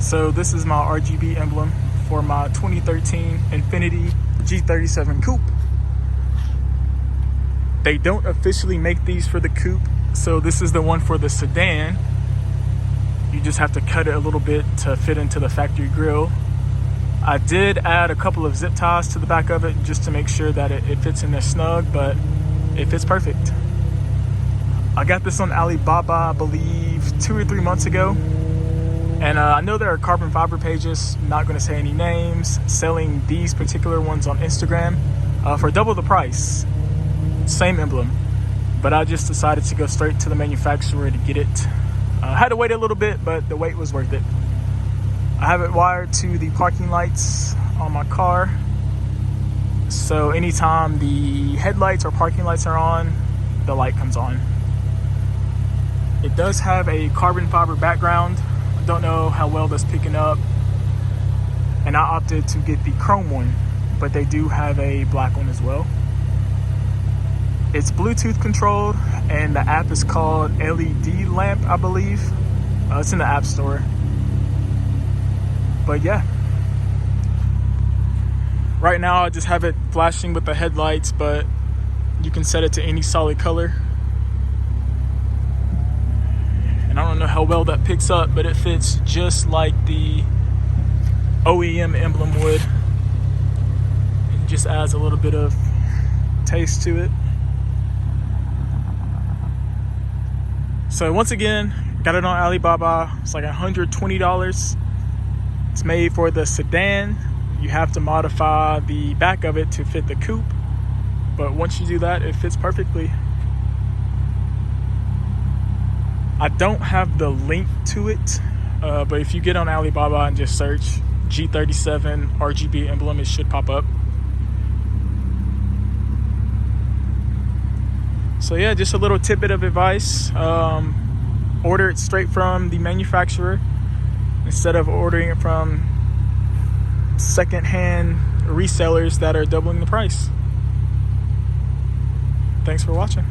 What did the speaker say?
So this is my RGB emblem for my 2013 Infiniti G37 Coupe. They don't officially make these for the coupe, so this is the one for the sedan. You just have to cut it a little bit to fit into the factory grille. I did add a couple of zip ties to the back of it just to make sure that it fits in there snug, but it fits perfect. I got this on Alibaba, I believe 2 or 3 months ago. And I know there are carbon fiber pages, not going to say any names, selling these particular ones on Instagram for double the price. Same emblem. But I just decided to go straight to the manufacturer to get it. I had to wait a little bit, but the wait was worth it. I have it wired to the parking lights on my car. So anytime the headlights or parking lights are on, the light comes on. It does have a carbon fiber background. I don't know how well that's picking up. And I opted to get the chrome one, but they do have a black one as well. It's Bluetooth controlled, and the app is called LED lamp, I believe. It's in the App Store. But yeah. Right now I just have it flashing with the headlights, but you can set it to any solid color. And I don't know how well that picks up, but it fits just like the OEM emblem would. It just adds a little bit of taste to it. So once again, got it on Alibaba. It's like $120. It's made for the sedan. You have to modify the back of it to fit the coupe. But once you do that, it fits perfectly. I don't have the link to it, but if you get on Alibaba and just search G37 RGB emblem, it should pop up. So yeah, just a little tidbit of advice. Order it straight from the manufacturer instead of ordering it from secondhand resellers that are doubling the price. Thanks for watching.